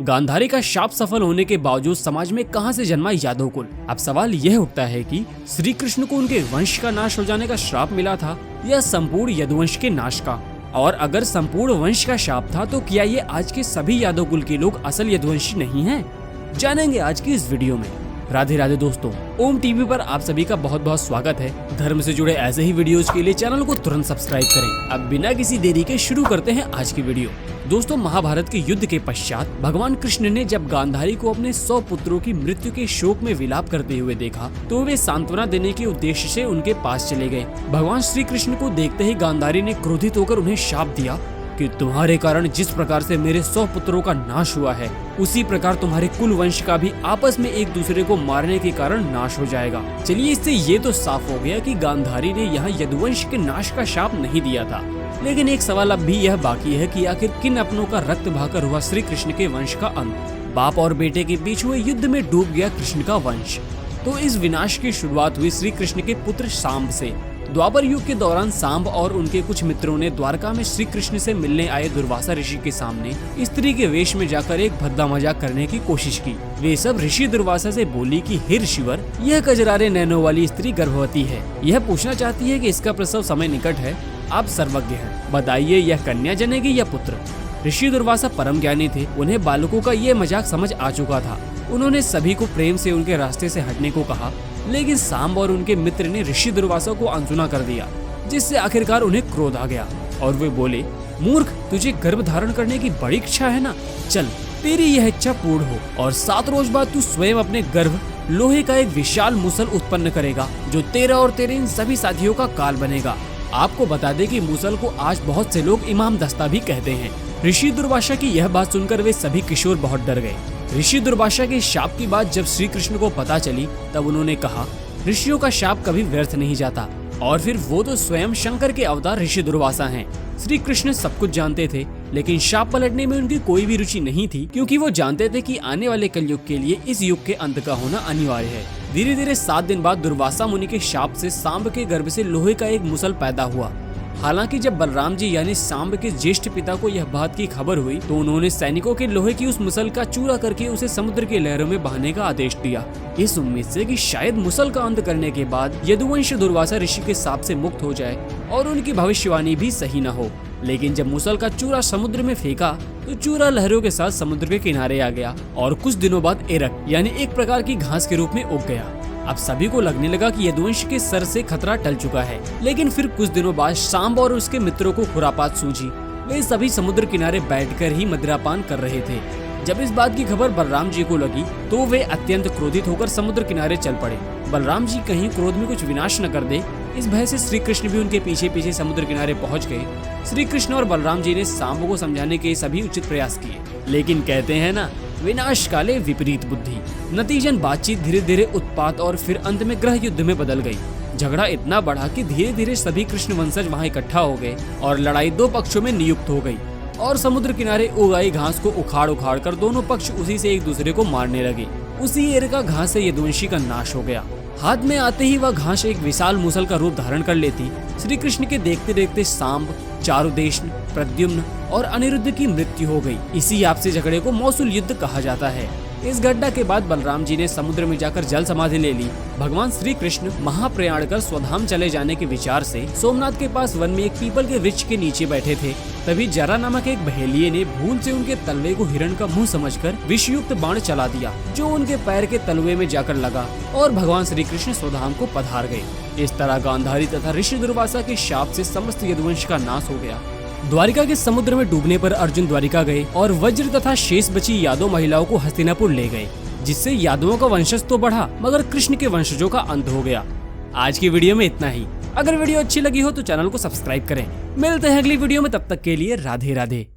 गांधारी का शाप सफल होने के बावजूद समाज में कहां से जन्मा यादव कुल। अब सवाल यह उठता है कि श्री कृष्ण को उनके वंश का नाश हो जाने का श्राप मिला था या संपूर्ण यदुवंश के नाश का, और अगर संपूर्ण वंश का शाप था तो क्या ये आज के सभी यादव कुल के लोग असल यदुवंशी नहीं हैं? जानेंगे आज की इस वीडियो में। राधे राधे दोस्तों, ओम टीवी पर आप सभी का बहुत बहुत स्वागत है। धर्म से जुड़े ऐसे ही वीडियोस के लिए चैनल को तुरंत सब्सक्राइब करें। अब बिना किसी देरी के शुरू करते हैं आज की वीडियो। दोस्तों, महाभारत के युद्ध के पश्चात भगवान कृष्ण ने जब गांधारी को अपने 100 पुत्रों की मृत्यु के शोक में विलाप करते हुए देखा तो वे सांत्वना देने के उद्देश्य से उनके पास चले गए। भगवान श्री कृष्ण को देखते ही गांधारी ने क्रोधित होकर उन्हें शाप दिया कि तुम्हारे कारण जिस प्रकार से मेरे 100 पुत्रों का नाश हुआ है, उसी प्रकार तुम्हारे कुल वंश का भी आपस में एक दूसरे को मारने के कारण नाश हो जाएगा। चलिए, इससे ये तो साफ हो गया कि गांधारी ने यहाँ यदुवंश के नाश का शाप नहीं दिया था। लेकिन एक सवाल अब भी यह बाकी है कि आखिर किन अपनों का रक्त बहाकर हुआ श्री कृष्ण के वंश का अंत। बाप और बेटे के बीच हुए युद्ध में डूब गया कृष्ण का वंश। तो इस विनाश की शुरुआत हुई श्री कृष्ण के पुत्र सांब से। द्वापर युग के दौरान सांब और उनके कुछ मित्रों ने द्वारका में श्री कृष्ण से मिलने आए दुर्वासा ऋषि के सामने स्त्री के वेश में जाकर एक भद्दा मजाक करने की कोशिश की। वे सब ऋषि दुर्वासा से बोली कि हे ऋषिवर, यह कजरारे नैनों वाली स्त्री गर्भवती है। यह पूछना चाहती है कि इसका प्रसव समय निकट है। आप सर्वज्ञ हैं, बताइए यह कन्या जनेगी या पुत्र? ऋषि दुर्वासा परम ज्ञानी थे, उन्हें बालकों का ये मजाक समझ आ चुका था। उन्होंने सभी को प्रेम से उनके रास्ते से हटने को कहा, लेकिन सांब और उनके मित्र ने ऋषि दुर्वासा को अनसुना कर दिया, जिससे आखिरकार उन्हें क्रोध आ गया और वे बोले, मूर्ख, तुझे गर्भ धारण करने की बड़ी इच्छा है ना? चल, तेरी यह इच्छा पूर्ण हो और 7 रोज बाद तू स्वयं अपने गर्भ लोहे का एक विशाल मुसल उत्पन्न करेगा, जो तेरा और तेरे इन सभी साथियों का काल बनेगा। आपको बता दे कि मुसल को आज बहुत से लोग इमाम दस्ता भी कहते हैं। ऋषि दुर्वासा की यह बात सुनकर वे सभी किशोर बहुत डर गए। ऋषि दुर्वासा के शाप की बात जब श्री कृष्ण को पता चली तब उन्होंने कहा, ऋषियों का शाप कभी व्यर्थ नहीं जाता, और फिर वो तो स्वयं शंकर के अवतार ऋषि दुर्वासा हैं। श्री कृष्ण सब कुछ जानते थे, लेकिन शाप पलटने में उनकी कोई भी रुचि नहीं थी, क्योंकि वो जानते थे कि आने वाले कलयुग के लिए इस युग के अंत का होना अनिवार्य है। धीरे धीरे 7 दिन बाद दुर्वासा मुनि के शाप से सांब के गर्भ से लोहे का एक मुसल पैदा हुआ। हालांकि जब बलराम जी यानी सांब के ज्येष्ठ पिता को यह बात की खबर हुई तो उन्होंने सैनिकों के लोहे की उस मुसल का चूरा करके उसे समुद्र की लहरों में बहाने का आदेश दिया, इस उम्मीद से कि शायद मुसल का अंत करने के बाद यदुवंश दुर्वासा ऋषि के शाप से मुक्त हो जाए और उनकी भविष्यवाणी भी सही न हो। लेकिन जब मुसल का चूरा समुद्र में फेंका तो चूरा लहरों के साथ समुद्र के किनारे आ गया और कुछ दिनों बाद एरक यानी एक प्रकार की घास के रूप में उग गया। अब सभी को लगने लगा कि यदुवंश के सर से खतरा टल चुका है। लेकिन फिर कुछ दिनों बाद सांब और उसके मित्रों को खुरापात सूझी। वे सभी समुद्र किनारे बैठकर ही मदिरापान कर रहे थे। जब इस बात की खबर बलराम जी को लगी तो वे अत्यंत क्रोधित होकर समुद्र किनारे चल पड़े। बलराम जी कहीं क्रोध में कुछ विनाश न कर दे, इस भय से श्री कृष्ण भी उनके पीछे पीछे समुद्र किनारे पहुंच गए। श्री कृष्ण और बलराम जी ने सांब को समझाने के सभी उचित प्रयास किए, लेकिन कहते हैं ना, विनाश काले विपरीत बुद्धि। नतीजन बातचीत धीरे धीरे उत्पात और फिर अंत में ग्रह युद्ध में बदल गई। झगड़ा इतना बढ़ा कि धीरे धीरे सभी कृष्ण वंशज वहां इकट्ठा हो गए और लड़ाई 2 पक्षों में नियुक्त हो गई और समुद्र किनारे उगाई घास को उखाड़ उखाड़ कर दोनों पक्ष उसी से एक दूसरे को मारने लगे। उसी एरका घास से यदुवंशी का नाश हो गया। हाथ में आते ही वह घास एक विशाल मुसल का रूप धारण कर लेती। श्री कृष्ण के देखते देखते सांब, चारुदेशन, प्रद्युम्न और अनिरुद्ध की मृत्यु हो गई। इसी आपसी झगड़े को मौसूल युद्ध कहा जाता है। इस घटना के बाद बलराम जी ने समुद्र में जाकर जल समाधि ले ली। भगवान श्री कृष्ण महाप्रयाण कर स्वधाम चले जाने के विचार से सोमनाथ के पास वन में एक पीपल के वृक्ष के नीचे बैठे थे। तभी जरा नामक एक बहेलिये ने भूल से उनके तलवे को हिरण का मुंह समझकर विषयुक्त बाण चला दिया, जो उनके पैर के तलवे में जाकर लगा और भगवान श्री कृष्ण स्वधाम को पधार गए। इस तरह गांधारी तथा ऋषि दुर्वासा के शाप से समस्त यदुवंश का नाश हो गया। द्वारिका के समुद्र में डूबने पर अर्जुन द्वारिका गए और वज्र तथा शेष बची यादव महिलाओं को हस्तिनापुर ले गए, जिससे यादवों का वंशज तो बढ़ा मगर कृष्ण के वंशजों का अंत हो गया। आज की वीडियो में इतना ही। अगर वीडियो अच्छी लगी हो तो चैनल को सब्सक्राइब करें। मिलते हैं अगली वीडियो में, तब तक के लिए राधे राधे।